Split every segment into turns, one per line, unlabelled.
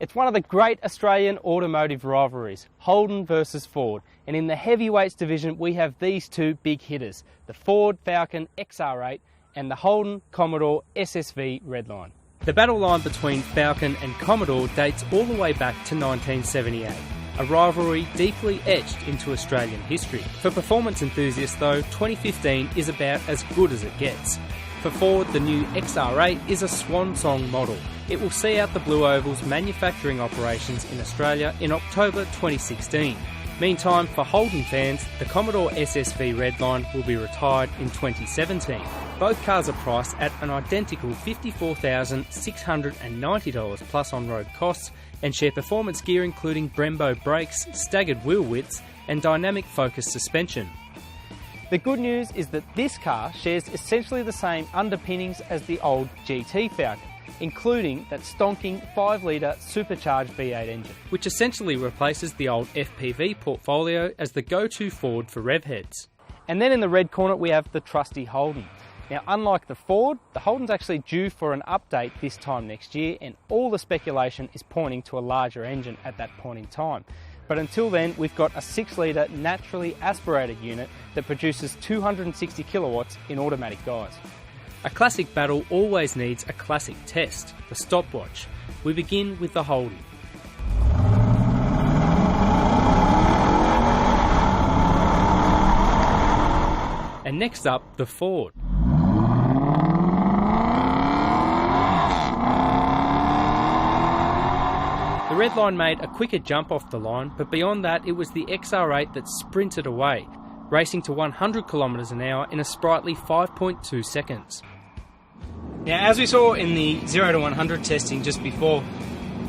It's one of the great Australian automotive rivalries, Holden versus Ford. And in the heavyweights division, we have these two big hitters, the Ford Falcon XR8 and the Holden Commodore SSV Redline. The battle line between Falcon and Commodore dates all the way back to 1978, a rivalry deeply etched into Australian history. For performance enthusiasts though, 2015 is about as good as it gets. For Ford, the new XR8 is a swan song model. It will see out the Blue Oval's manufacturing operations in Australia in October 2016. Meantime, for Holden fans, the Commodore SSV Redline will be retired in 2017. Both cars are priced at an identical $54,690 plus on-road costs and share performance gear including Brembo brakes, staggered wheel widths and dynamic focus suspension. The good news is that this car shares essentially the same underpinnings as the old GT Falcon, including that stonking 5-litre supercharged V8 engine, which essentially replaces the old FPV portfolio as the go-to Ford for rev heads. And then in the red corner we have the trusty Holden. Now, unlike the Ford, the Holden's actually due for an update this time next year, and all the speculation is pointing to a larger engine at that point in time. But until then, we've got a 6-litre naturally aspirated unit that produces 260 kilowatts in automatic guise. A classic battle always needs a classic test, the stopwatch. We begin with the Holden. And next up, the Ford. The Redline made a quicker jump off the line, but beyond that it was the XR8 that sprinted away, racing to 100 kilometres an hour in a sprightly 5.2 seconds. Now, as we saw in the 0 to 100 testing just before,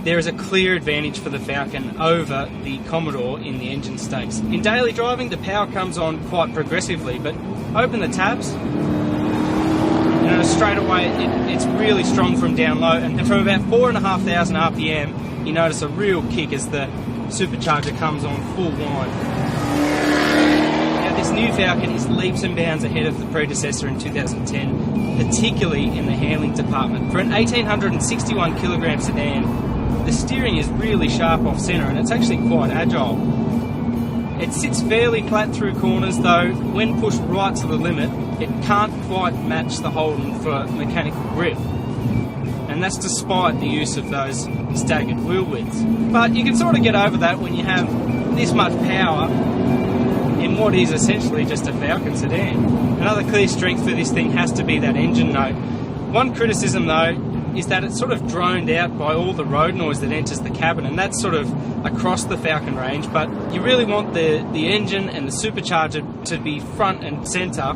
there is a clear advantage for the Falcon over the Commodore in the engine stakes. In daily driving, the power comes on quite progressively, but open the tabs, straight away it's really strong from down low, and from about 4,500 RPM, you notice a real kick as the supercharger comes on full whine. Now, this new Falcon is leaps and bounds ahead of the predecessor in 2010, particularly in the handling department. For an 1,861 kilogram sedan, the steering is really sharp off centre and it's actually quite agile. It sits fairly flat through corners, though when pushed right to the limit, it can't quite match the Holden for mechanical grip. And that's despite the use of those staggered wheel widths. But you can sort of get over that when you have this much power in what is essentially just a Falcon sedan. Another clear strength for this thing has to be that engine note. One criticism though is that it's sort of droned out by all the road noise that enters the cabin, and that's sort of across the Falcon range, but you really want the engine and the supercharger to be front and centre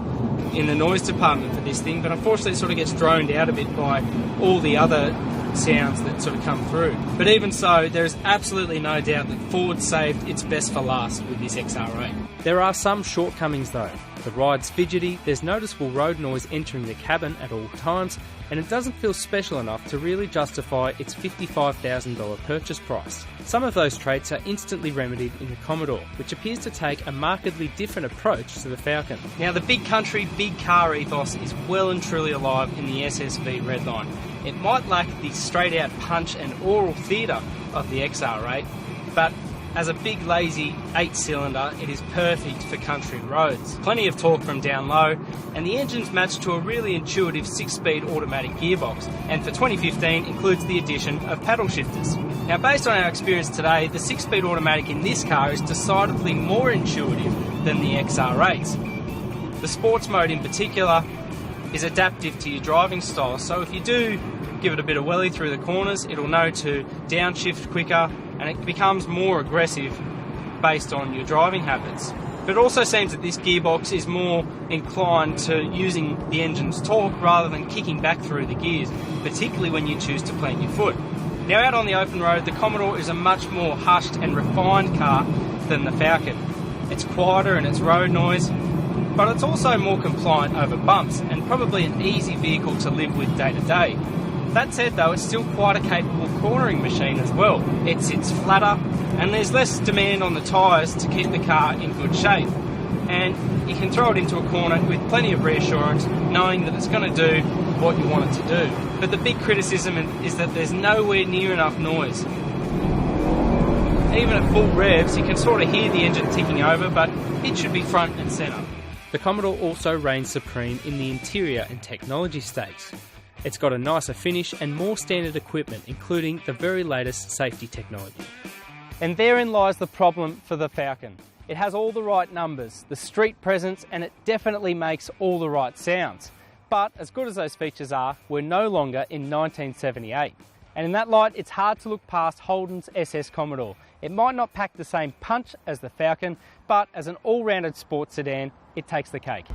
in the noise department for this thing, but unfortunately it sort of gets droned out a bit by all the other sounds that sort of come through. But even so, there is absolutely no doubt that Ford saved its best for last with this XR8. There are some shortcomings though. The ride's fidgety, there's noticeable road noise entering the cabin at all times, and it doesn't feel special enough to really justify its $55,000 purchase price. Some of those traits are instantly remedied in the Commodore, which appears to take a markedly different approach to the Falcon. Now, the big country, big car ethos is well and truly alive in the SSV Redline. It might lack the straight-out punch and oral theatre of the XR8, but as a big lazy 8-cylinder, it is perfect for country roads. Plenty of torque from down low, and the engine's matched to a really intuitive 6-speed automatic gearbox, and for 2015 includes the addition of paddle shifters. Now, based on our experience today, the 6-speed automatic in this car is decidedly more intuitive than the XR8's. The sports mode in particular is adaptive to your driving style, so if you do give it a bit of welly through the corners, it'll know to downshift quicker, and it becomes more aggressive based on your driving habits. But it also seems that this gearbox is more inclined to using the engine's torque rather than kicking back through the gears, particularly when you choose to plant your foot. Now, out on the open road, the Commodore is a much more hushed and refined car than the Falcon. It's quieter in its road noise, but it's also more compliant over bumps and probably an easy vehicle to live with day to day. That said though, it's still quite a capable cornering machine as well. It sits flatter and there's less demand on the tyres to keep the car in good shape. And you can throw it into a corner with plenty of reassurance, knowing that it's going to do what you want it to do. But the big criticism is that there's nowhere near enough noise. Even at full revs, you can sort of hear the engine ticking over, but it should be front and centre. The Commodore also reigns supreme in the interior and technology stakes. It's got a nicer finish and more standard equipment, including the very latest safety technology. And therein lies the problem for the Falcon. It has all the right numbers, the street presence, and it definitely makes all the right sounds. But as good as those features are, we're no longer in 1978. And in that light, it's hard to look past Holden's SS Commodore. It might not pack the same punch as the Falcon, but as an all-rounded sports sedan, it takes the cake.